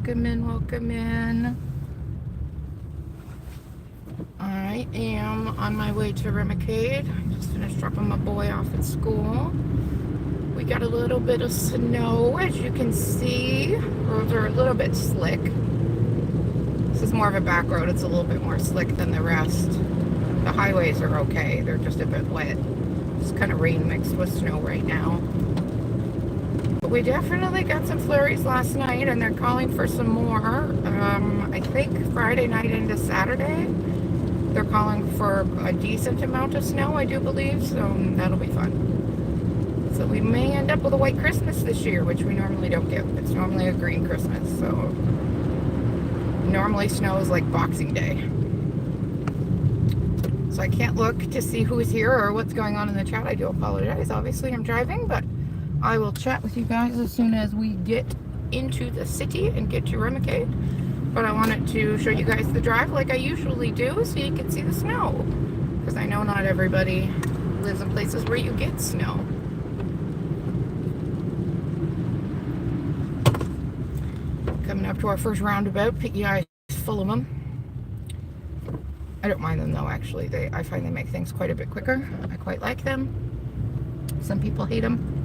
Welcome in, welcome in. I am on my way to Remicade. I just finished dropping my boy off at school. We got a little bit of snow, as you can see. Roads are a little bit slick. This is more of a back road. It's a little bit more slick than the rest. The highways are okay. They're just a bit wet. It's kind of rain mixed with snow right now. But we definitely got some flurries last night, and they're calling for some more. I think Friday night into Saturday. They're calling for a decent amount of snow, I do believe, so that'll be fun. So we may end up with a white Christmas this year, which we normally don't get. It's normally a green Christmas, so normally snows like Boxing Day. So I can't look to see who is here or what's going on in the chat. I do apologize. Obviously, I'm driving, but I will chat with you guys as soon as we get into the city and get to Remicade. But I wanted to show you guys the drive like I usually do so you can see the snow. Because I know not everybody lives in places where you get snow. Coming up to our first roundabout, Piggy Eye's full of them. I don't mind them though, actually. I find they make things quite a bit quicker. I quite like them. Some people hate them.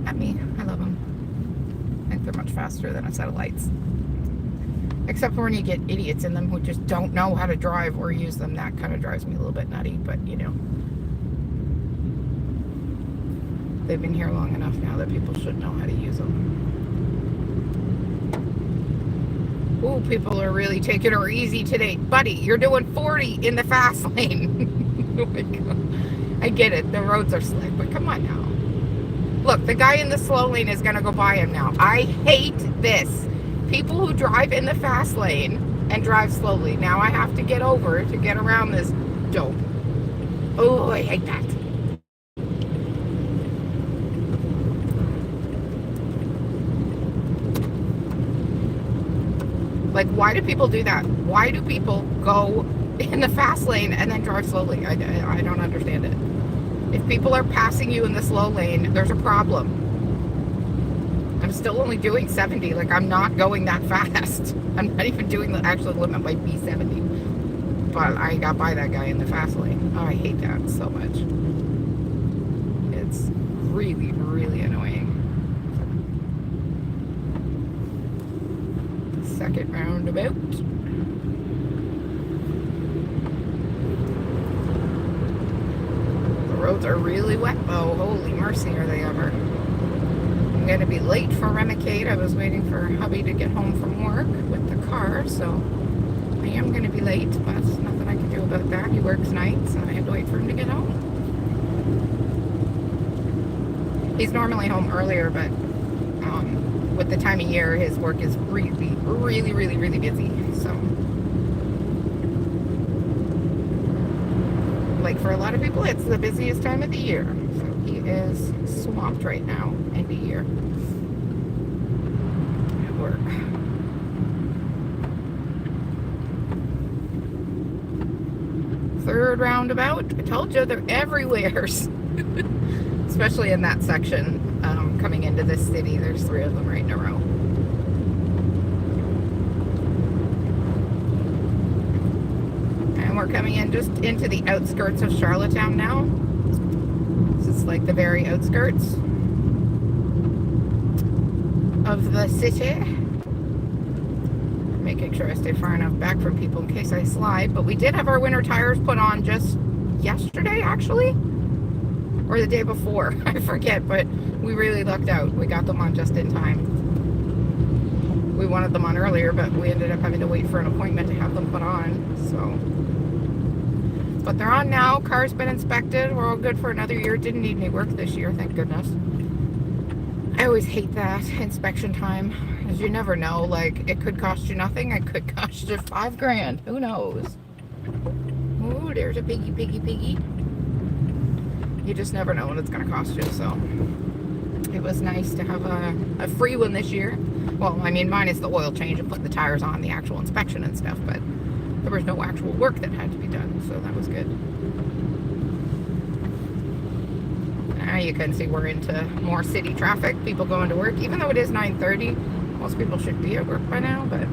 At me, I love them. I think they're much faster than a set of lights. Except for when you get idiots in them who just don't know how to drive or use them. That kind of drives me a little bit nutty, but you know. They've been here long enough now that people should know how to use them. Ooh, people are really taking her easy today. Buddy, you're doing 40 in the fast lane. Oh my God. I get it, the roads are slick, but come on now. Look, the guy in the slow lane is going to go by him now. I hate this. People who drive in the fast lane and drive slowly. Now I have to get over to get around this dope. Oh, I hate that. Like, why do people do that? Why do people go in the fast lane and then drive slowly? I don't understand it. If people are passing you in the slow lane, there's a problem. I'm still only doing 70. Like, I'm not going that fast. I'm not even doing the actual limit might be 70. But I got by that guy in the fast lane. Oh, I hate that so much. It's really, really annoying. Second roundabout. Roads are really wet. Oh, holy mercy, are they ever. I'm going to be late for Remicade. I was waiting for hubby to get home from work with the car, so I am going to be late, but there's nothing I can do about that. He works nights, and I have to wait for him to get home. He's normally home earlier, but with the time of year, his work is really, really, really, really busy, so... Like, for a lot of people, it's the busiest time of the year. So he is swamped right now, end of year. At work. Third roundabout. I told you, they're everywhere. Especially in that section, coming into this city. There's 3 of them right in a row. We're coming in just into the outskirts of Charlottetown now. This is like the very outskirts of the city. Making sure I stay far enough back from people in case I slide. But we did have our winter tires put on just yesterday, actually. Or the day before. I forget, but we really lucked out. We got them on just in time. We wanted them on earlier, but we ended up having to wait for an appointment to have them put on. So... But they're on now. Car's been inspected. We're all good for another year. Didn't need any work this year, thank goodness. I always hate that inspection time, because you never know. Like, it could cost you nothing. It could cost you $5,000. Who knows? Ooh, there's a piggy, piggy, piggy. You just never know what it's going to cost you. So it was nice to have a free one this year. Well, I mean, minus the oil change and putting the tires on, the actual inspection and stuff, but there was no actual work that had to be done, so that was good. Now you can see we're into more city traffic, people going to work. Even though it is 9:30, Most people should be at work by now, but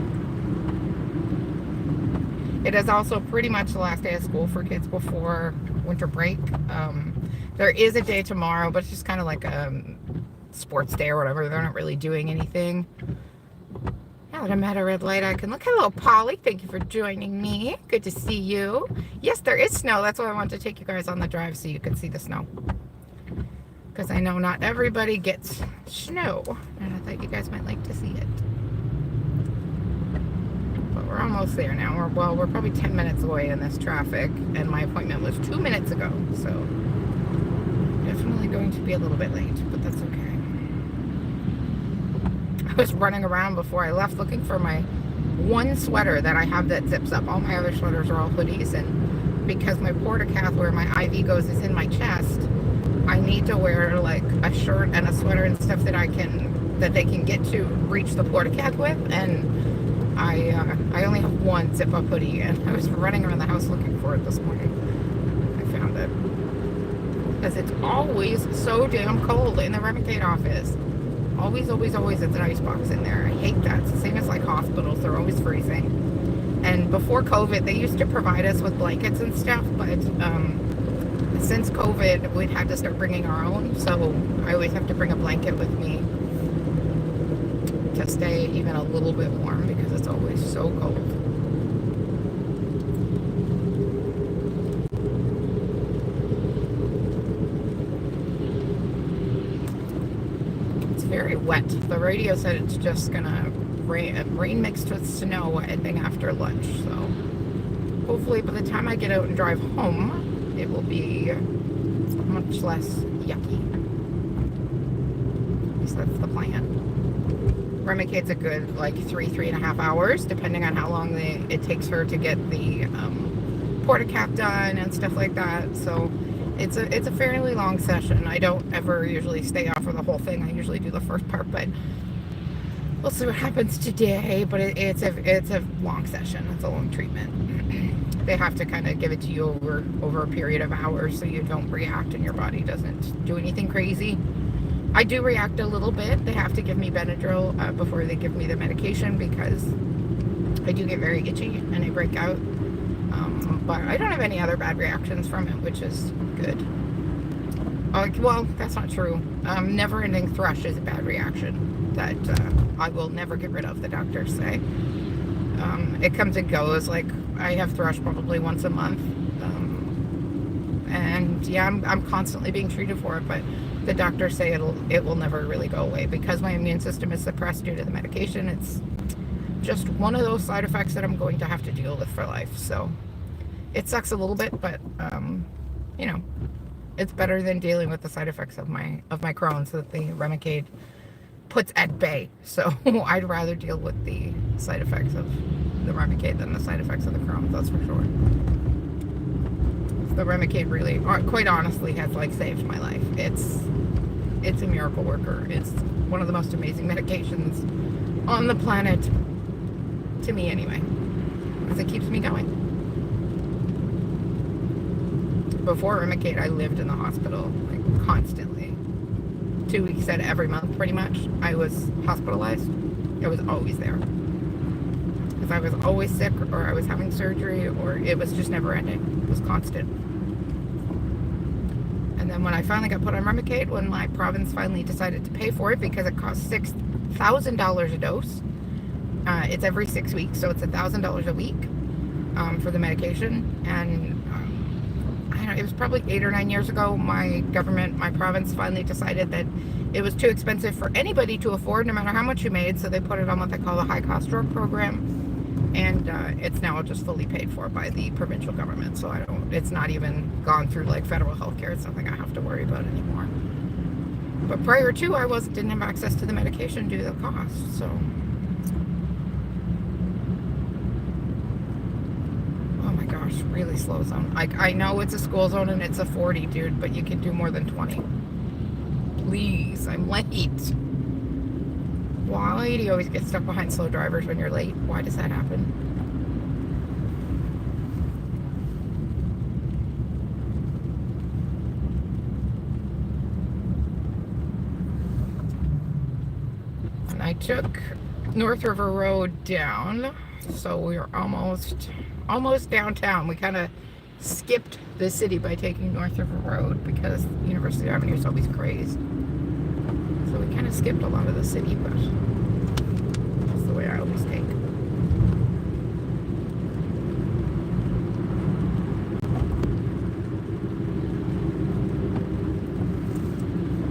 it is also pretty much the last day of school for kids before winter break. There is a day tomorrow, but it's just kind of like a sports day or whatever. They're not really doing anything. Now that I'm at a red light, I can look. Hello, Polly. Thank you for joining me. Good to see you. Yes, there is snow. That's why I wanted to take you guys on the drive so you could see the snow. Because I know not everybody gets snow. And I thought you guys might like to see it. But we're almost there now. We're probably 10 minutes away in this traffic. And my appointment was 2 minutes ago. So definitely going to be a little bit late. But that's okay. I was running around before I left looking for my one sweater that I have that zips up. All my other sweaters are all hoodies, and because my portacath where my IV goes is in my chest, I need to wear like a shirt and a sweater and stuff that they can get to reach the portacath with, and I only have one zip up hoodie, and I was running around the house looking for it this morning. I found it. Because it's always so damn cold in the Remicade office. Always, always, always it's an icebox in there. I hate that. It's the same as like hospitals. They're always freezing. And before COVID, they used to provide us with blankets and stuff, but since COVID, we'd had to start bringing our own. So I always have to bring a blanket with me to stay even a little bit warm because it's always so cold. Very wet. The radio said it's just gonna rain mixed with snow, I think, after lunch. So hopefully by the time I get out and drive home, it will be much less yucky. At least that's the plan. Remicade's a good like 3.5 hours, depending on how long it takes her to get the portacath done and stuff like that. So it's a fairly long session. I don't ever usually stay off for the whole thing. I usually do the first part, but we'll see what happens today. But it's a long session. It's a long treatment. They have to kind of give it to you over a period of hours so you don't react and your body doesn't do anything crazy. I do react a little bit. They have to give me Benadryl before they give me the medication because I do get very itchy and I break out. But I don't have any other bad reactions from it, which is good. Well, that's not true. Never-ending thrush is a bad reaction that I will never get rid of, the doctors say. It comes and goes. Like, I have thrush probably once a month. And yeah, I'm constantly being treated for it, but the doctors say it will never really go away because my immune system is suppressed due to the medication. It's just one of those side effects that I'm going to have to deal with for life. So it sucks a little bit, but you know, it's better than dealing with the side effects of my Crohn's that the Remicade puts at bay. So I'd rather deal with the side effects of the Remicade than the side effects of the Crohn's, that's for sure. The Remicade really, quite honestly, has like saved my life. It's a miracle worker. It's one of the most amazing medications on the planet, to me anyway, because it keeps me going. Before Remicade, I lived in the hospital like constantly. 2 weeks out of every month, pretty much, I was hospitalized. I was always there. Because I was always sick, or I was having surgery, or it was just never ending. It was constant. And then when I finally got put on Remicade, when my province finally decided to pay for it, because it costs $6,000 a dose, it's every 6 weeks, so it's $1,000 a week for the medication. And I don't know, it was probably 8 or 9 years ago, my province finally decided that it was too expensive for anybody to afford, no matter how much you made, so they put it on what they call the high-cost drug program. And it's now just fully paid for by the provincial government, so it's not even gone through like federal health care. It's something I have to worry about anymore. But prior to, I didn't have access to the medication due to the cost, so. Oh my gosh, really slow zone. I know it's a school zone and it's a 40, dude, but you can do more than 20. Please, I'm late. Why do you always get stuck behind slow drivers when you're late? Why does that happen? And I took North River Road down. So we're almost downtown. We kind of skipped the city by taking North River Road because University Avenue is always crazed. So we kind of skipped a lot of the city, but that's the way I always take.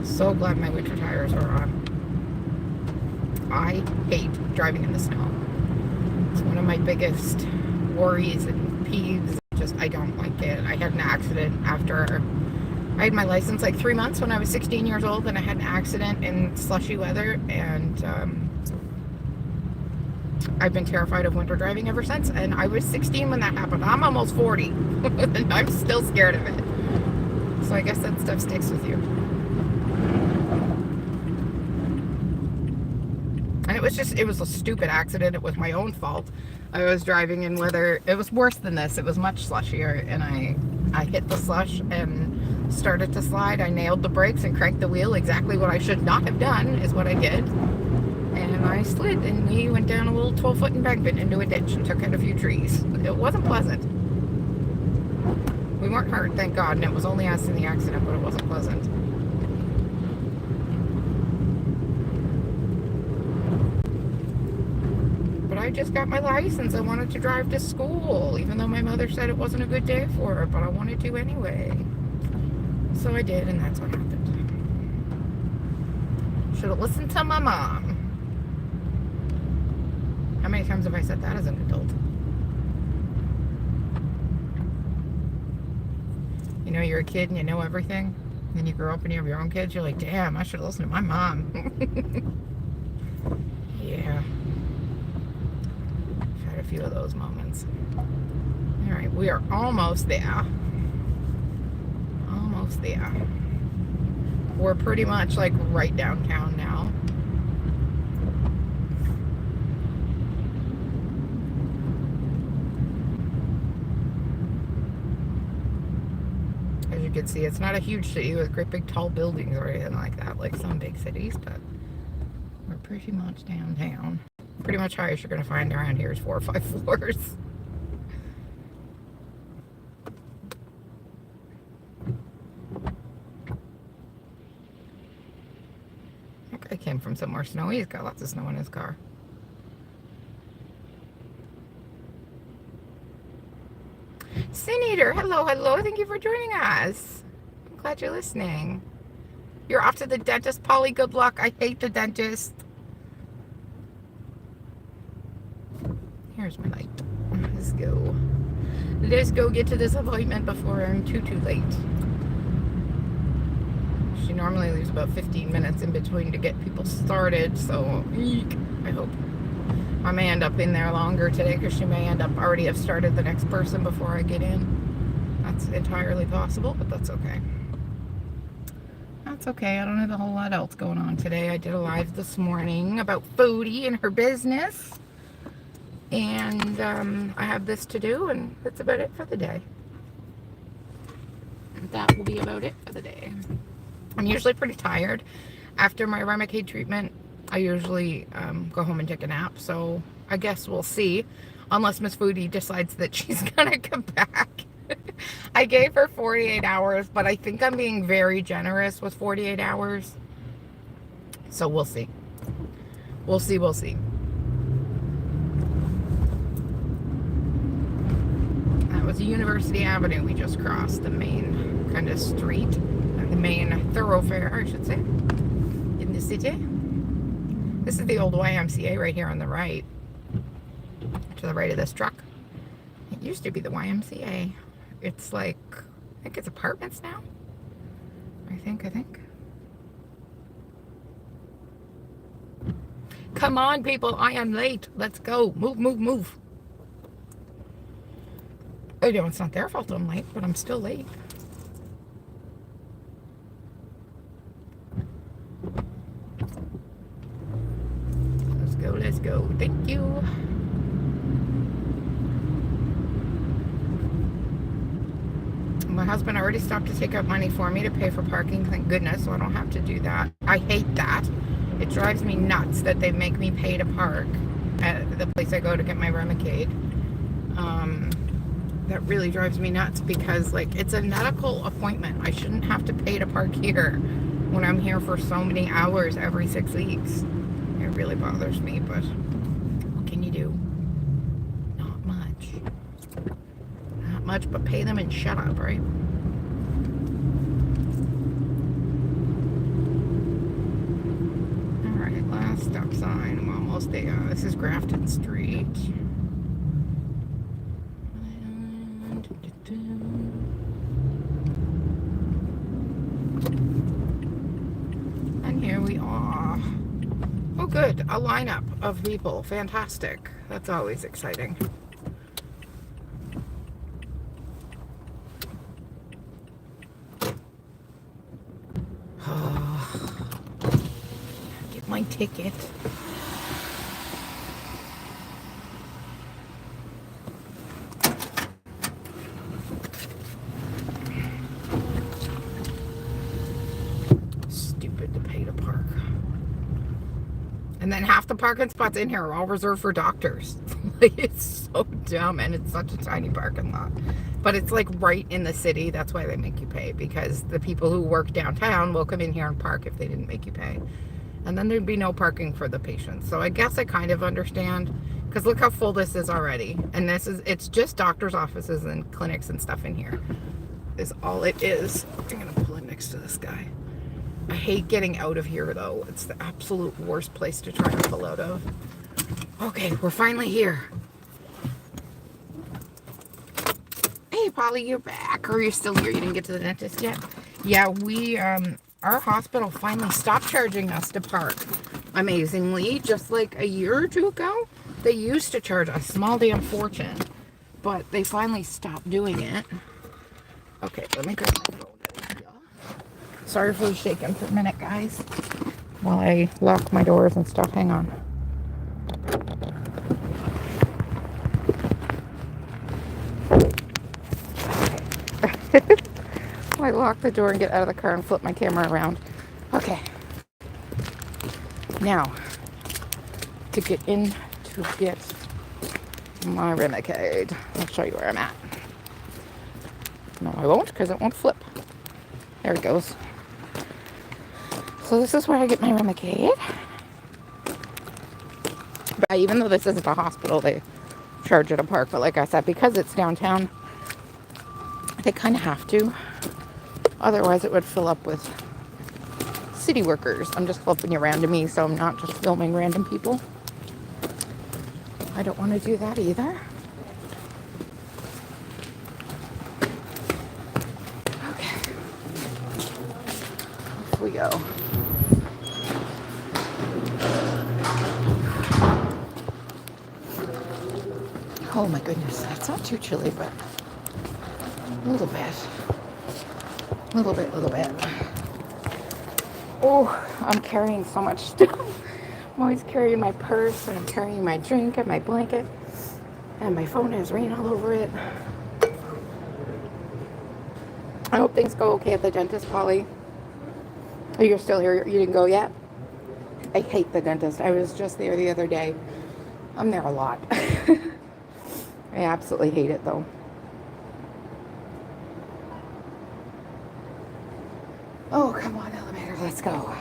So glad my winter tires are on. I hate driving in the snow. It's one of my biggest worries and peeves. Just, I don't like it. I had an accident after I had my license like 3 months when I was 16 years old, and I had an accident in slushy weather, and I've been terrified of winter driving ever since. And I was 16 when that happened. I'm almost 40 and I'm still scared of it. So I guess that stuff sticks with you. And it was a stupid accident. It was my own fault. I was driving in weather. It was worse than this. It was much slushier, and I hit the slush and started to slide. I nailed the brakes and cranked the wheel. Exactly what I should not have done is what I did. And I slid, and we went down a little 12-foot embankment into a ditch and took out a few trees. It wasn't pleasant. We weren't hurt, thank God, and it was only us in the accident, but it wasn't pleasant. I just got my license. I wanted to drive to school, even though my mother said it wasn't a good day for it, but I wanted to anyway. So I did, and that's what happened. Should have listened to my mom. How many times have I said that as an adult? You know, you're a kid and you know everything. Then you grow up and you have your own kids. You're like, damn, I should listen to my mom. Yeah. A few of those moments. All right, we are almost there. Almost there. We're pretty much like right downtown now. As you can see, it's not a huge city with great big tall buildings or anything like that, like some big cities, but we're pretty much downtown. Pretty much highest you're going to find around here is 4 or 5 floors. That guy came from somewhere snowy. He's got lots of snow in his car. Sin Eater, hello, hello. Thank you for joining us. I'm glad you're listening. You're off to the dentist, Polly. Good luck. I hate the dentist. Here's my light. Let's go. Let's go get to this appointment before I'm too late. She normally leaves about 15 minutes in between to get people started, so I hope I may end up in there longer today, because she may end up already have started the next person before I get in. That's entirely possible, but that's okay. That's okay. I don't have a whole lot else going on today. I did a live this morning about Foodie and her business. And I have this to do, and that's about it for the day. That will be about it for the day. I'm usually pretty tired. After my Remicade treatment, I usually go home and take a nap. So I guess we'll see. Unless Miss Foodie decides that she's going to come back. I gave her 48 hours, but I think I'm being very generous with 48 hours. So we'll see. We'll see, we'll see. Was University Avenue we just crossed, the main kind of street, the main thoroughfare, I should say, in the city. This is the old YMCA right here on the right, to the right of this truck. It used to be the YMCA. It's like, I think it's apartments now. I think. Come on, people, I am late. Let's go. Move. I know it's not their fault I'm late, but I'm still late. Let's go. Thank you. My husband already stopped to take out money for me to pay for parking. Thank goodness, so I don't have to do that. I hate that. It It drives me nuts that they make me pay to park at the place I go to get my Remicade. That really drives me nuts because, like, it's a medical appointment. I shouldn't have to pay to park here when I'm here for so many hours every 6 weeks. It really bothers me, but what can you do? Not much. Not much, but pay them and shut up, right? Alright, last stop sign. I'm almost there. This is Grafton Street. And here we are. Oh, good. A lineup of people. Fantastic. That's always exciting. Get my ticket. Stupid to pay to park. And then half the parking spots in here are all reserved for doctors. Like, it's so dumb, and it's such a tiny parking lot. But it's like right in the city. That's why they make you pay, because the people who work downtown will come in here and park if they didn't make you pay. And then there'd be no parking for the patients. So I guess I kind of understand, because look how full this is already. And it's just doctors' offices and clinics and stuff in here is all it is. I'm gonna pull in next to this guy. I hate getting out of here, though. It's the absolute worst place to try to pull out of. Okay, we're finally here. Hey, Polly, you're back. Or are you still here? You didn't get to the dentist yet? Yeah, our hospital finally stopped charging us to park. Amazingly, just like a year or two ago, they used to charge a small damn fortune. But they finally stopped doing it. Okay, let me grab my phone. Sorry for shaking for a minute, guys, while I lock my doors and stuff. Hang on. Okay. I lock the door and get out of the car and flip my camera around. Okay. Now, to get my Remicade. I'll show you where I'm at. No, I won't, because it won't flip. There it goes. So this is where I get my Remicade. But even though this isn't a hospital, they charge it a park. But like I said, because it's downtown, they kind of have to. Otherwise, it would fill up with city workers. I'm just flipping you around to me, so I'm not just filming random people. I don't want to do that either. Okay. Off we go. Oh my goodness, it's not too chilly, but a little bit. Oh, I'm carrying so much stuff. I'm always carrying my purse, and I'm carrying my drink and my blanket, and my phone has rain all over it. I hope things go okay at the dentist, Polly. Oh, you're still here? You didn't go yet? I hate the dentist. I was just there the other day. I'm there a lot. I absolutely hate it, though. Oh, come on, elevator, let's go.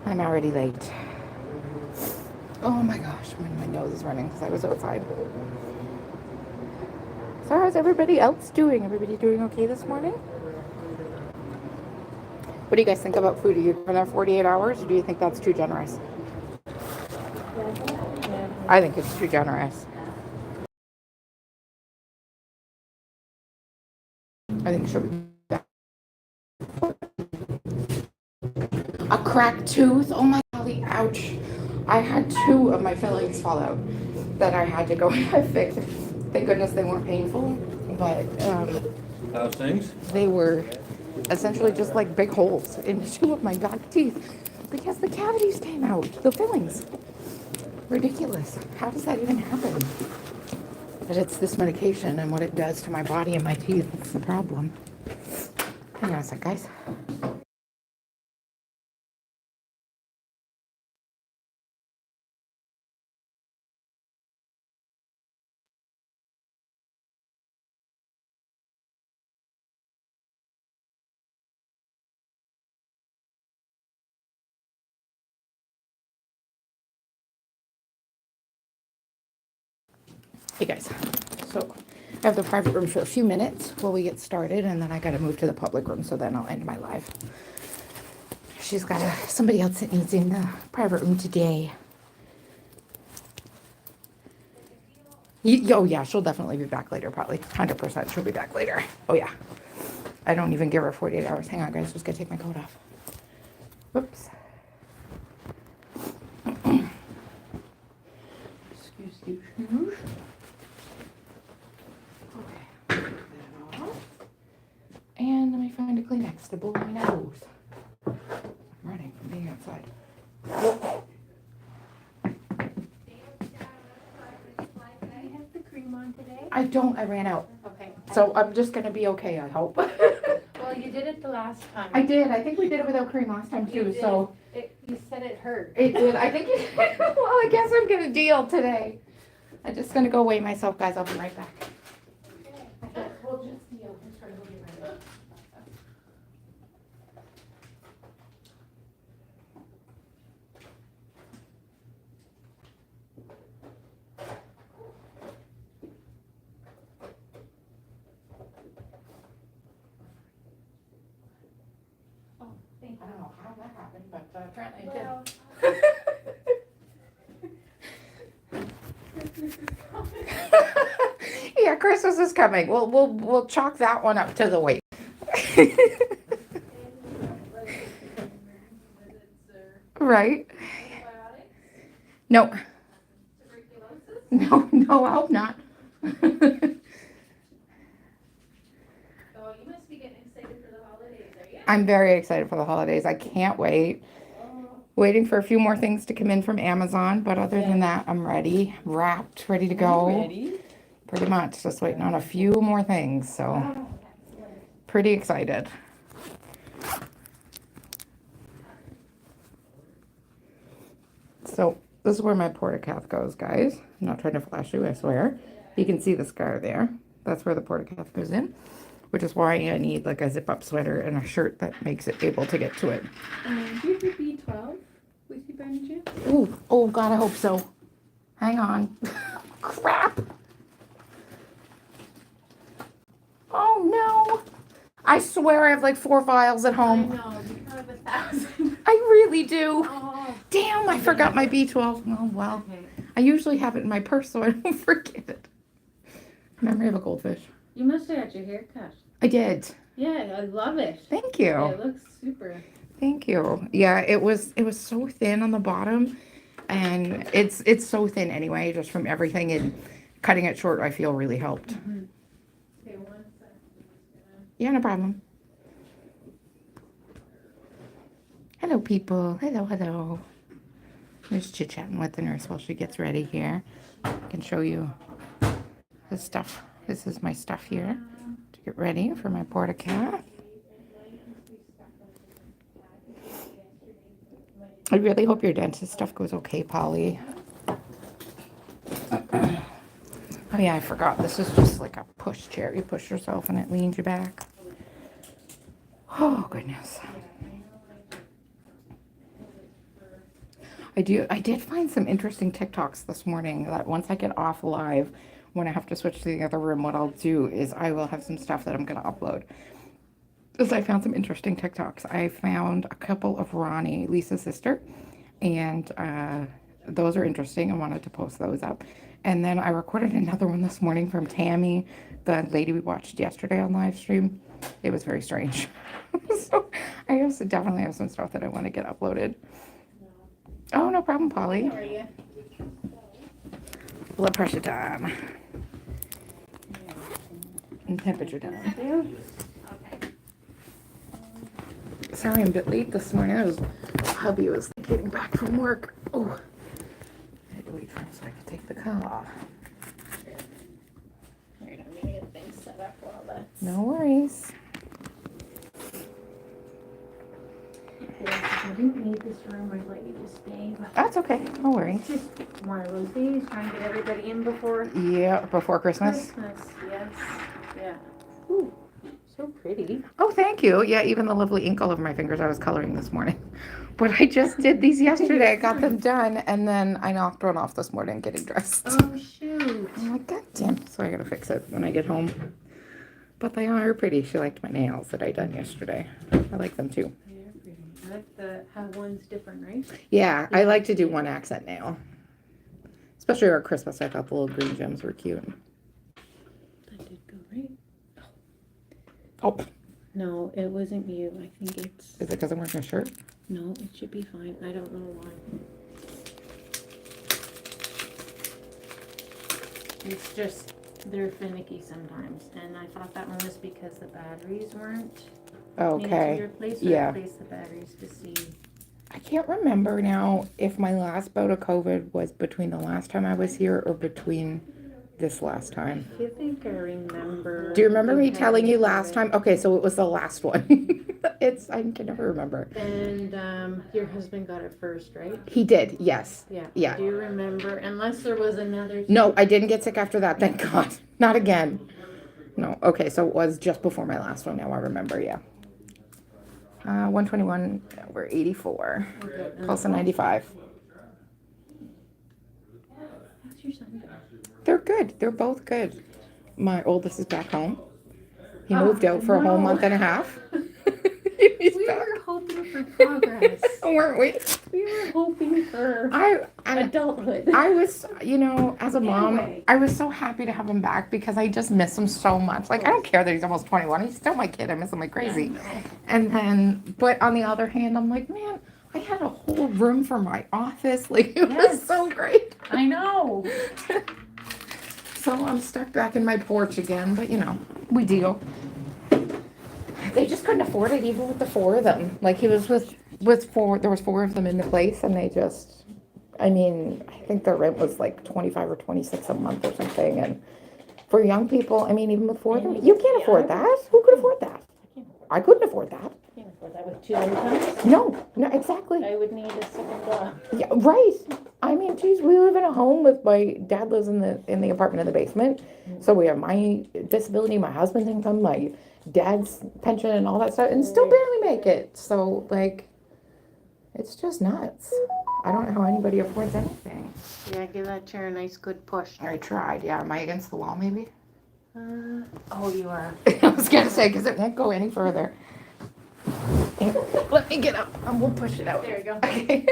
I'm already late. Oh my gosh, my nose is running because I was outside. So how's everybody else doing? Everybody doing okay this morning? What do you guys think about food? Are you going to have 48 hours, or do you think that's too generous? I think it's too generous. I think it should be a cracked tooth. Oh my golly, ouch. I had 2 of my fillings fall out that I had to go and fix. Thank goodness they weren't painful, but How's things? they were essentially just like big holes in 2 of my back teeth because the cavities came out, the fillings. Ridiculous. How does that even happen? But it's this medication and what it does to my body and my teeth. That's the problem. Hang on a sec, guys. Hey guys, so I have the private room for a few minutes while we get started, and then I gotta move to the public room, so then I'll end my live. She's got somebody else that needs in the private room today. Oh yeah, she'll definitely be back later, probably 100% she'll be back later. Oh yeah, I don't even give her 48 hours. Hang on guys, just gotta take my coat off. Whoops. Excuse. Okay. And let me find a Kleenex to blow my nose. I'm running from being outside. Whoa. I don't, I ran out. Okay. So I'm just gonna be okay, I hope. Well, you did it the last time. I did, I think we did it without cream last time too, so. You said it hurt. It did, I think it did. Well, I guess I'm gonna deal today. I'm just gonna go weigh myself, guys, I'll be right back. Okay, we'll just deal. I'm sorry, we'll be right back. Thank I don't know how that happened, but apparently it Well, did. Yeah, Christmas is coming. We'll chalk that one up to the weight. Right? No. No, I hope not. Oh, you must be getting excited for the holidays, are you? I'm very excited for the holidays. I can't wait. Waiting for a few more things to come in from Amazon, but other than that, I'm ready, wrapped, ready to go. Ready? Pretty much, just waiting on a few more things, so pretty excited. So this is where my portacath goes, guys. I'm not trying to flash you, I swear. You can see the scar there. That's where the portacath goes in, which is why I need like a zip-up sweater and a shirt that makes it able to get to it. Do you have your B12 with you by any chance? Oh God, I hope so. Hang on. Crap. Oh no. I swear I have like 4 vials at I home. know, you have 1,000. I really do. Oh, Damn, I forgot my B12. Oh well. okay. I usually have it in my purse so I don't forget it. Memory of a goldfish. You must have had your hair cut. I did. Yeah, I love it. Thank you. It looks super. Thank you. Yeah, it was so thin on the bottom, and it's so thin anyway, just from everything, and cutting it short I feel really helped. Mm-hmm. Okay, 1 second. Yeah, no problem. Hello, people. Hello. I'm just chit-chatting with the nurse while she gets ready here. I can show you the stuff. This is my stuff here to get ready for my portacath. I really hope your dentist stuff goes okay, Polly. Oh yeah, I forgot. This is just like a push chair. You push yourself and it leans you back. Oh, goodness. I did find some interesting TikToks this morning that once I get off live, when I have to switch to the other room, what I'll do is I will have some stuff that I'm going to upload. Because I found some interesting TikToks. I found a couple of Ronnie, Lisa's sister, and those are interesting. I wanted to post those up. And then I recorded another one this morning from Tammy, the lady we watched yesterday on live stream. It was very strange. So I also definitely have some stuff that I want to get uploaded. Oh, no problem, Polly. How are you? Blood pressure time. And temperature time. Okay. Sorry I'm a bit late this morning. Hubby was getting back from work. Oh, I had to wait for him so I could take the call. Alright, I'm gonna get things set up while that's... No worries. If you didn't need this room, I'd let you just stay. But That's okay. No worries. it's just one of those days, trying to get everybody in before Yeah, before Christmas. Christmas. Yes. Yeah. Ooh, so pretty. Oh, thank you. Yeah, even the lovely ink all over my fingers I was coloring this morning. But I just did these yesterday. I got them done, and then I knocked one off this morning getting dressed. Oh, shoot. I'm like, God damn. So I gotta fix it when I get home. But they are pretty. She liked my nails that I done yesterday. I like them too. They're pretty. I like how one's different, right? Yeah, I like to do one accent nail. Especially around Christmas. I thought the little green gems were cute. That did go right. Oh, No, it wasn't you. I think it's. is it because I'm wearing a shirt? No, it should be fine. I don't know why. It's just, they're finicky sometimes, and I thought that one was because the batteries weren't needed to be Okay. replaced. Yeah. I replaced the batteries to see. I can't remember now if my last bout of COVID was between the last time I was here or between this last time. I think I remember. Do you remember me telling you having last COVID. time? Okay, so it was the last one. I can never remember. And your husband got it first, right? He did, yes. Yeah. Yeah. Do you remember? Unless there was another. No, I didn't get sick after that, thank God. Not again. No, okay, so it was just before my last one, now I remember, yeah. 121, we're 84. Okay. Close to 95. How's your son doing? They're good, they're both good. My oldest is back home. He Oh, moved out for a whole no. month and a half. He's We back. were hoping for progress. Weren't we? We were hoping for I adulthood. I was, as a mom, Anyway. I was so happy to have him back because I just miss him so much. Like, I don't care that he's almost 21. He's still my kid. I miss him like crazy. And then, but on the other hand, I'm like, man, I had a whole room for my office. Like, it was Yes. so great. I know. So I'm stuck back in my porch again, but we deal. They just couldn't afford it even with the four of them. Like, he was with four, there was four of them in the place, and they just, I think their rent was like 25 or 26 a month or something. And for young people, even with four of them, you can't afford that. Who could afford that? I couldn't afford that. Can't afford that with two incomes. No, exactly. I would need a second job. Yeah, right. Geez, we live in a home with my dad lives in the apartment in the basement. So we have my disability, my husband's income, my dad's pension and all that stuff, and still barely make it. So, like, it's just nuts. I don't know how anybody affords anything. Yeah, give that chair a nice good push. I tried, yeah. Am I against the wall, maybe? Oh, you are. I was gonna say, because it won't go any further. Here, let me get up, and we'll push it out. There you go. Okay.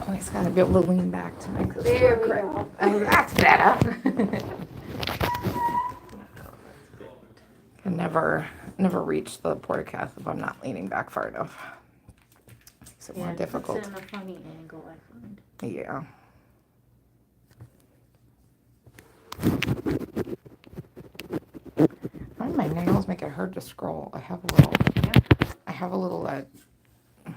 Oh, he's gotta be able to lean back to make this There we chair go. Oh, that's better. Can never reach the porta if I'm not leaning back far enough. Makes it more difficult. It's in a funny angle, I find. Yeah. My nails make it hard to scroll. I have a little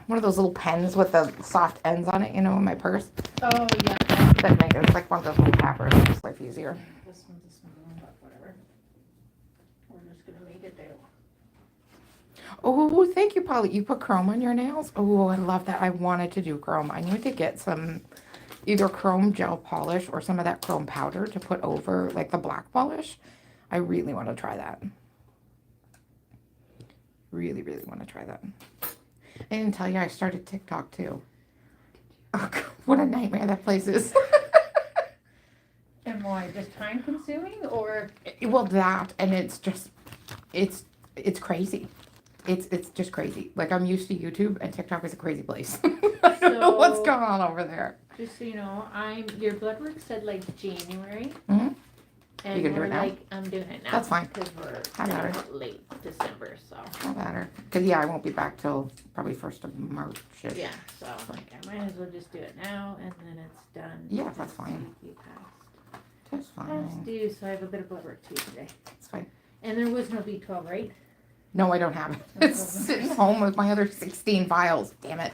one of those little pens with the soft ends on it, in my purse. Oh, yeah. That make it's like one of those little tappers. It makes life easier. This one's a small one, but whatever. We're just gonna make it do. Oh, thank you, Polly. You put chrome on your nails? Oh, I love that. I wanted to do chrome. I need to get some either chrome gel polish or some of that chrome powder to put over like the black polish. I really want to try that. Really, really want to try that. I didn't tell you I started TikTok too. Oh, God, what a nightmare that place is. And why? Just time consuming or? Well, that, and it's just, it's crazy. It's just crazy. Like, I'm used to YouTube, and TikTok is a crazy place. I don't know what's going on over there. Just so you know, your blood work said like January. Mm-hmm. And You can do we're it now? like, I'm doing it now. That's fine. Because we're Have at now late December, so. No matter. Because, yeah, I won't be back till probably 1st of March. Yeah, so like, I might as well just do it now, and then it's done. Yeah, that's fine. We passed. That's Past fine. due, so I have a bit of blood work too today. It's fine. And there was no B12, right? No, I don't have it. It's sitting home with my other 16 files. Damn it.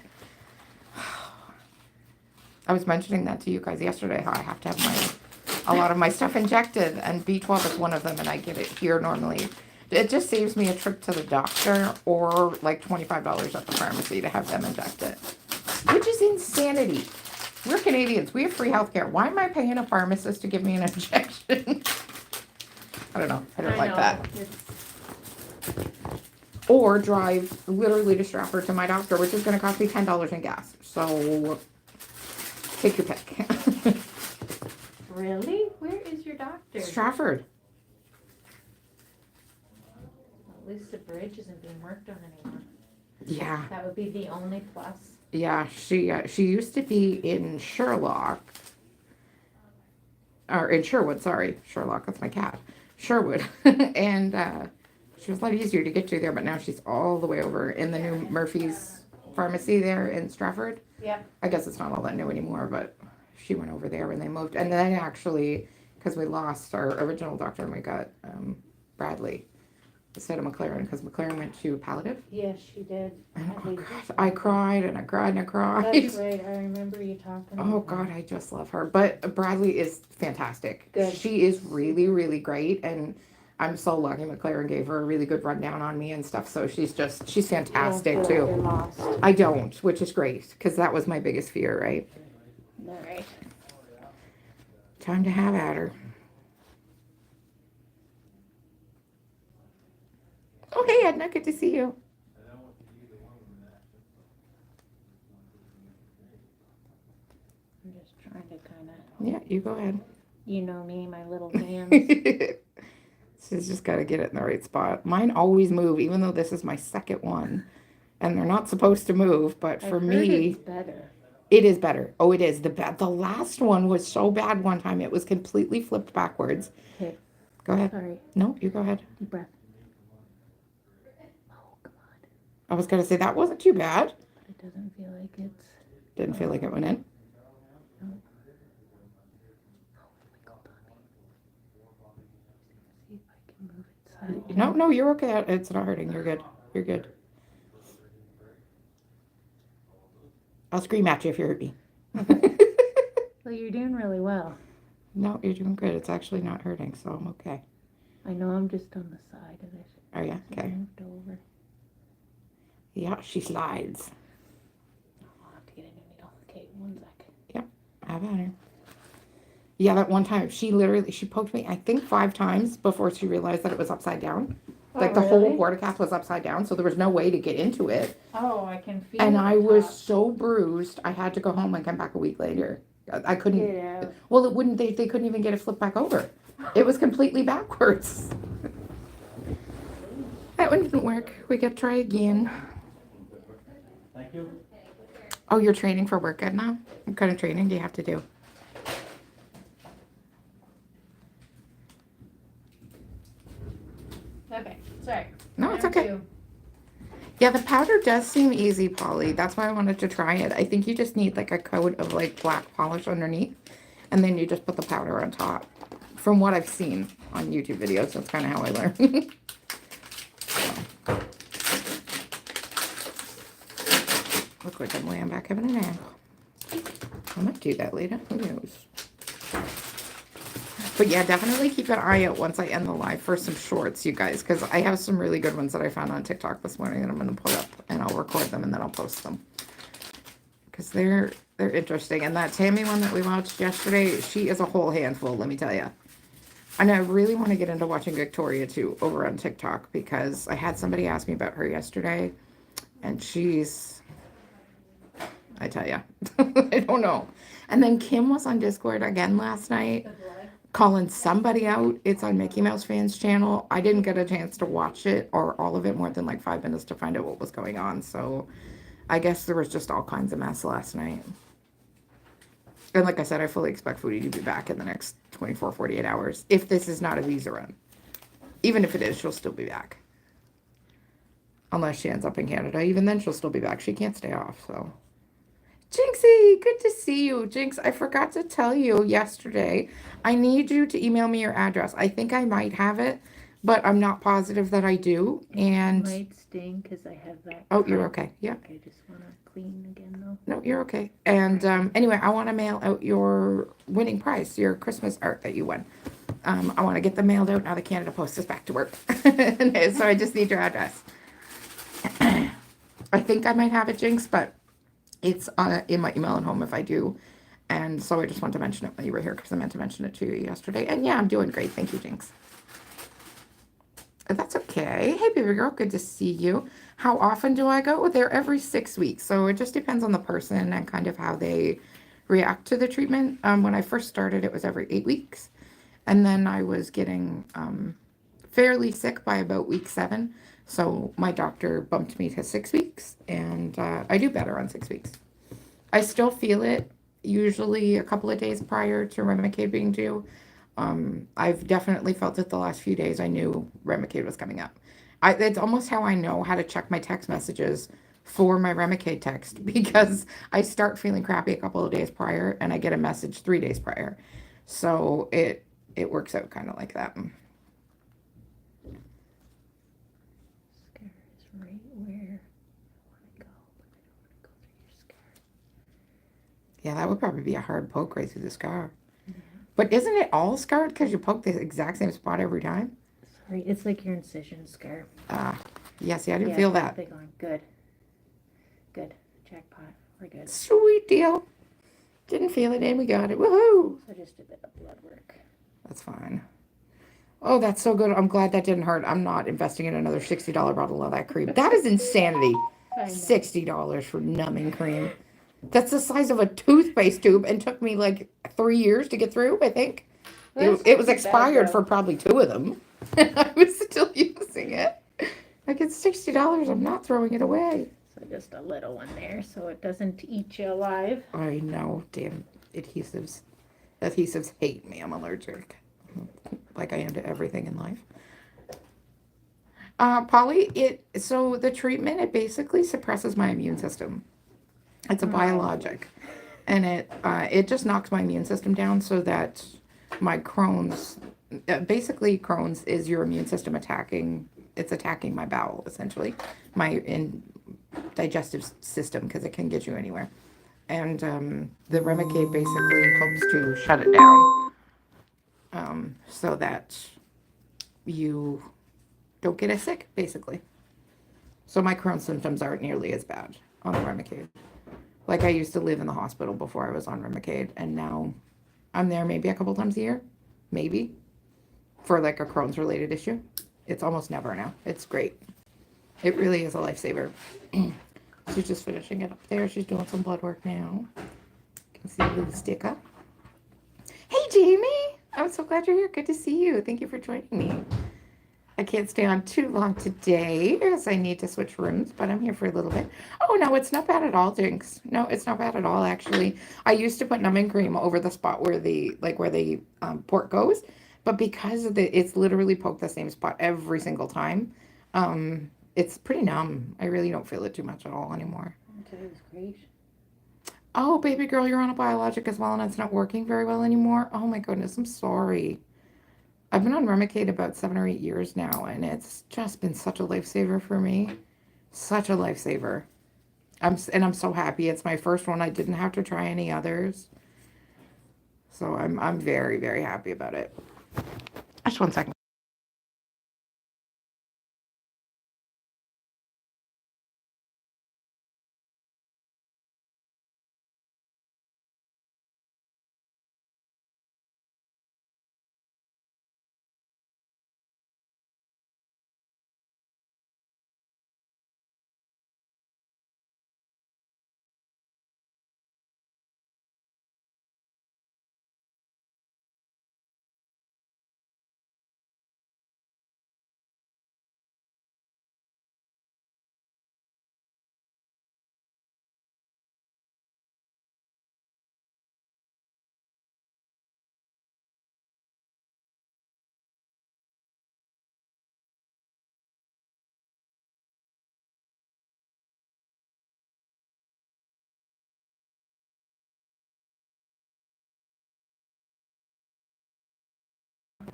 I was mentioning that to you guys yesterday, how I have to have a lot of my stuff injected, and B12 is one of them, and I get it here normally. It just saves me a trip to the doctor or like $25 at the pharmacy to have them inject it, which is insanity. We're Canadians. We have free healthcare. Why am I paying a pharmacist to give me an injection? I don't know. I don't like that. Or drive literally to Stratford to my doctor, which is going to cost me $10 in gas. So take your pick. Really? Where is your doctor? Stratford. At least the bridge isn't being worked on anymore. Yeah. That would be the only plus. Yeah, she used to be in Sherlock. Or in Sherwood, sorry. Sherlock, that's my cat. Sherwood. And she was a lot easier to get to there, but now she's all the way over in the new Murphy's pharmacy there in Stratford. Yep. I guess it's not all that new anymore, but she went over there when they moved. And then actually, because we lost our original doctor and we got Bradley instead of McLaren, because McLaren went to palliative. Yes, she did. And oh God, I cried and I cried and I cried. That's right. I remember you talking Oh about God, I just love her. But Bradley is fantastic. Good. She is really, really great. And I'm so lucky McLaren gave her a really good rundown on me and stuff. So she's fantastic Don't feel like too. you're lost. I don't, which is great, because that was my biggest fear, right? All right. Time to have at her. Oh, hey, Edna, good to see you. I'm just trying to kind of, Yeah, you go ahead. you know me, my little hands. She's just got to get it in the right spot. Mine always move, even though this is my second one. And they're not supposed to move, but for I've heard me, it's better. it is better. Oh, it is. The last one was so bad one time. It was completely flipped backwards. Okay. Go ahead. Sorry. No, you go ahead. Deep breath. Oh, come on. I was going to say that wasn't too bad. But it doesn't feel like it's. Didn't feel like it went in. No. Oh, it wiggled on me. See if I can move it side. No, you're okay. It's not hurting. You're good. You're good. I'll scream at you if you hurt me. Well, you're doing really well. No, you're doing good. It's actually not hurting, so I'm okay. I know I'm just on the side of it. Oh, yeah? So I Okay. moved over. Yeah, she slides. I'll have to get a new needle. Okay, 1 sec. Have at her. Yeah, that one time, she poked me, I think 5 times before she realized that it was upside down. Like, the whole vortex was upside down, so there was no way to get into it. Oh, I can feel And the I was top. so bruised, I had to go home and come back a week later. I couldn't, Yeah. well, it wouldn't, they couldn't even get it flipped back over. It was completely backwards. That one didn't work. We got to try again. Thank you. Oh, you're training for work good now? What kind of training do you have to do? Okay, sorry. No, it's Round okay. 2. Yeah, the powder does seem easy, Polly. That's why I wanted to try it. I think you just need like a coat of like black polish underneath, and then you just put the powder on top. From what I've seen on YouTube videos, that's kind of how I learned. Look like I'm laying back having a nap. I might do that later. Who knows? But yeah, definitely keep an eye out once I end the live for some shorts, you guys, because I have some really good ones that I found on TikTok this morning that I'm going to put up, and I'll record them and then I'll post them. Because they're interesting. And that Tammy one that we watched yesterday, she is a whole handful, let me tell you. And I really want to get into watching Victoria too over on TikTok, because I had somebody ask me about her yesterday, and she's, I tell you, I don't know. And then Kim was on Discord again last night, calling somebody out. It's on Mickey Mouse Fans channel. I didn't get a chance to watch it or all of it, more than like 5 minutes to find out what was going on. So I guess there was just all kinds of mess last night. And like I said, I fully expect Foodie to be back in the next 24, 48 hours. If this is not a visa run. Even if it is, she'll still be back. Unless she ends up in Canada. Even then, she'll still be back. She can't stay off, so. Jinxie, good to see you. Jinx, I forgot to tell you yesterday. I need you to email me your address. I think I might have it, but I'm not positive that I do. And Might sting because I have that. oh, you're okay. Yeah. Okay, just want to clean again though. No, you're okay. And anyway, I want to mail out your winning prize, your Christmas art that you won. I want to get them mailed out now. The Canada Post is back to work. So I just need your address. I think I might have it, Jinx, but it's in my email at home if I do. And so I just wanted to mention it when you were here, because I meant to mention it to you yesterday. And yeah, I'm doing great. Thank you, Jinx. That's okay. Hey, baby girl. Good to see you. How often do I go? They're every 6 weeks. So it just depends on the person and kind of how they react to the treatment. When I first started, it was every 8 weeks. And then I was getting fairly sick by about week 7. So my doctor bumped me to 6 weeks, and I do better on 6 weeks. I still feel it usually a couple of days prior to Remicade being due. I've definitely felt it the last few days. I knew Remicade was coming up. It's almost how I know how to check my text messages for my Remicade text, because I start feeling crappy a couple of days prior and I get a message 3 days prior. So it works out kind of like that. Scar is right where I want to go, but I don't want to go through your scar. Yeah, that would probably be a hard poke right through the scar. Yeah. But isn't it all scarred because you poke the exact same spot every time? Sorry, it's like your incision scar. Yeah, see, I didn't feel that. Big one. Good. Good. Jackpot. We're good. Sweet deal. Didn't feel it and we got it. Woohoo! So just a bit of blood work. That's fine. Oh, that's so good. I'm glad that didn't hurt. I'm not investing in another $60 bottle of that cream. That is insanity. $60 for numbing cream. That's the size of a toothpaste tube and took me like 3 years to get through, I think. It was expired for probably 2 of them. And I was still using it. Like, it's $60. I'm not throwing it away. So just a little one there so it doesn't eat you alive. I know. Damn adhesives. Adhesives hate me. I'm allergic. Like I am to everything in life. Polly, so the treatment, it basically suppresses my immune system. It's a biologic, and it just knocks my immune system down so that my Crohn's, basically Crohn's is your immune system attacking my bowel, essentially, my digestive system, because it can get you anywhere. And the Remicade basically helps to shut it down, so that you don't get as sick, basically. So my Crohn's symptoms aren't nearly as bad on the Remicade. Like, I used to live in the hospital before I was on Remicade, and now I'm there maybe a couple times a year, maybe, for like a Crohn's related issue. It's almost never now. It's great. It really is a lifesaver. She's just finishing it up there. She's doing some blood work now. You can see a little stick up. Hey, Jamie! I'm so glad you're here. Good to see you. Thank you for joining me. I can't stay on too long today as I need to switch rooms, but I'm here for a little bit. Oh, no, it's not bad at all, Jinx. No, it's not bad at all, actually. I used to put numbing cream over the spot where the port goes, but because of it's literally poked the same spot every single time, it's pretty numb. I really don't feel it too much at all anymore. Okay, that's great. Oh, baby girl, you're on a biologic as well, and it's not working very well anymore. Oh, my goodness, I'm sorry. I've been on Remicade about 7 or 8 years now, and it's just been such a lifesaver for me. Such a lifesaver. I'm so happy. It's my first one. I didn't have to try any others. So I'm very, very happy about it. Just 1 second.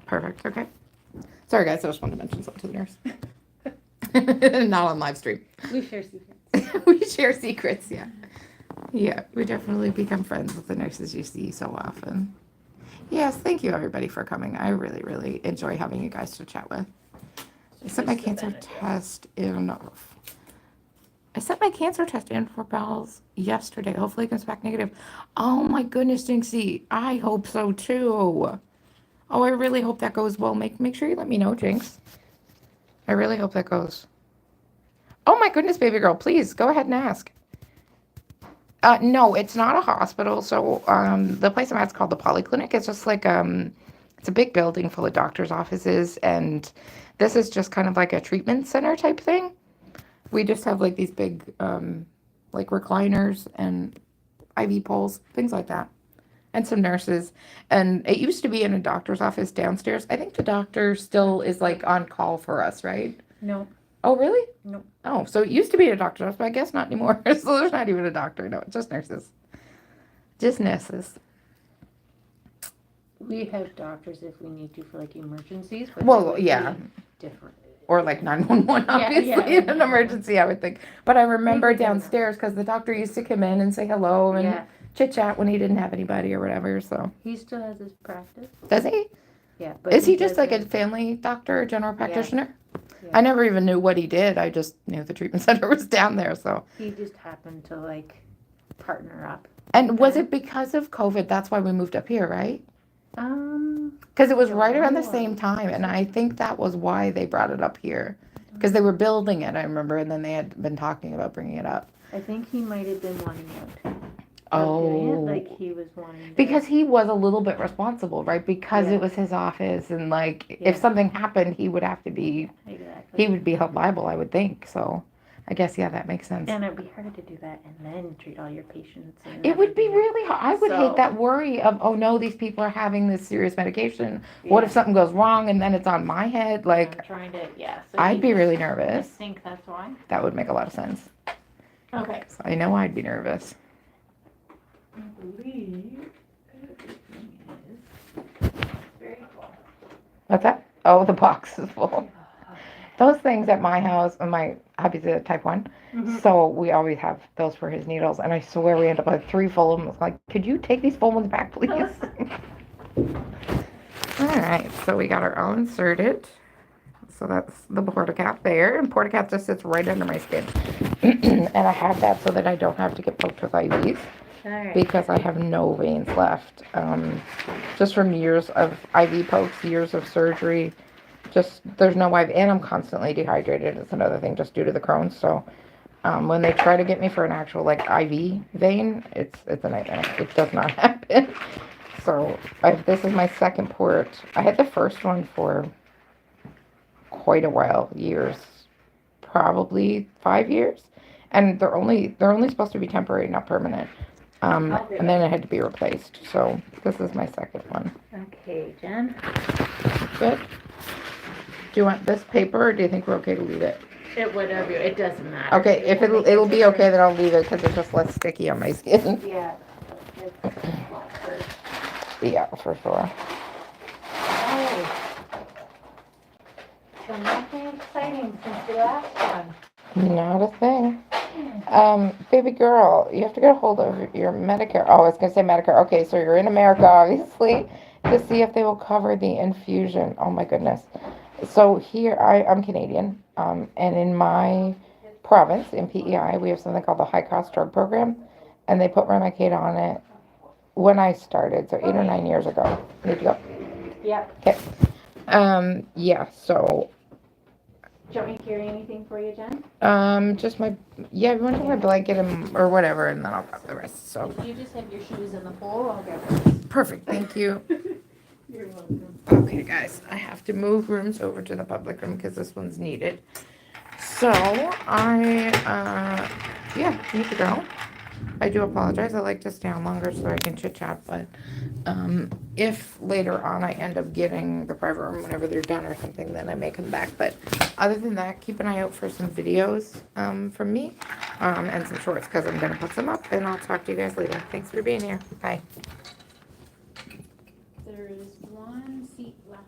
Perfect. Okay. Sorry, guys. I just wanted to mention something to the nurse. Not on live stream. We share secrets. We share secrets, yeah. Yeah, we definitely become friends with the nurses you see so often. Yes, thank you, everybody, for coming. I really, really enjoy having you guys to chat with. I sent my cancer test in. I sent my cancer test in for bowels yesterday. Hopefully it comes back negative. Oh, my goodness, Jinxie. I hope so, too. Oh, I really hope that goes well. Make sure you let me know, Jinx. I really hope that goes. Oh my goodness, baby girl, please go ahead and ask. No, it's not a hospital. So the place I'm at is called the Polyclinic. It's just like it's a big building full of doctors' offices, and this is just kind of like a treatment center type thing. We just have like these big like recliners and IV poles, things like that, and some nurses. And it used to be in a doctor's office downstairs. I think the doctor still is like on call for us, right? No, Oh, really? no. Oh, so it used to be a doctor's office, but I guess not anymore. So there's not even a doctor. No, it's just nurses. Just nurses. We have doctors if we need to for like emergencies, but Well, it would yeah. be different. Or like 911, Yeah, obviously, yeah, in an yeah. emergency, I would think. But I remember Maybe they're not. downstairs because the doctor used to come in and say hello and Yeah, chit chat when he didn't have anybody or whatever. So, he still has his practice. does he? Yeah, but Is he just like a doesn't- family doctor, general practitioner? Yeah. I never even knew what he did. I just knew the treatment center was down there. So, He just happened to like partner up. and was Okay. it because of COVID? That's why we moved up here, right? Um, Because it was Don't right around the know. same time, and I think that was why they brought it up here. Because they were building it, I remember, and then they had been talking about bringing it up. I think he might have been wanting out. Oh, Like he was wanting. because he was a little bit responsible, right? Because Yeah. it was his office, and like Yeah. if something happened, he would have to be, Exactly. he would be held liable, I would think. So, I guess yeah, that makes sense. And it'd be hard to do that and then treat all your patients. And It would be everything. really hard. I would So- hate that worry of, oh no, these people are having this serious medication. What if Yeah. something goes wrong and then it's on my head? Like, I'm trying to, yeah. So I'd be really I nervous. think that's why. That would make a lot of sense. Okay. So I know I'd be nervous. I believe everything is very full. What's that? Oh, the box is full. Those things at my house, and my hubby's a type 1, Mhm. so we always have those for his needles, and I swear we end up with 3 full of them. It's like, could you take these full ones back, please? Alright, so we got our all inserted. So that's the porta-cap there, and porta-cap just sits right under my skin. And I have that so that I don't have to get poked with IVs, All right. because I have no veins left. Just from years of IV pokes, years of surgery. Just, there's no IV, and I'm constantly dehydrated. It's another thing just due to the Crohn's. So when they try to get me for an actual like IV vein, it's a nightmare. It does not happen. So this is my second port. I had the first one for quite a while, years, probably 5 years, and they're only supposed to be temporary, not permanent. And then it had to be replaced. So this is my second one. Okay, Jen. Good. Do you want this paper, or do you think we're okay to leave it? It whatever. It doesn't matter. Okay, if it'll be okay, then I'll leave it because it's just less sticky on my skin. Yeah. Yeah, for sure. Oh. So nothing exciting since the last one. Not a thing. Baby girl, you have to get a hold of your Medicare. Oh, I was gonna say Medicare. Okay, so you're in America, obviously, to see if they will cover the infusion. Oh my goodness. So here, I'm Canadian, and in my province, in PEI, we have something called the High Cost Drug Program, and they put Remicade on it when I started, so 8 or 9 years ago. Need to go. Yep. Okay. Yeah, so, Do you want me to carry anything for you, Jen? just my, yeah, you want to my blanket or whatever, and then I'll grab the rest, so. If you just have your shoes in the pole, I'll grab them. Perfect, thank you. You're welcome. Okay, guys, I have to move rooms over to the public room because this one's needed. So, yeah, need to go. I do apologize. I like to stay on longer so I can chit chat, but if later on I end up getting the private room whenever they're done or something, then I may come back. But other than that, keep an eye out for some videos from me and some shorts because I'm going to put some up, and I'll talk to you guys later. Thanks for being here. Bye. There's one seat left.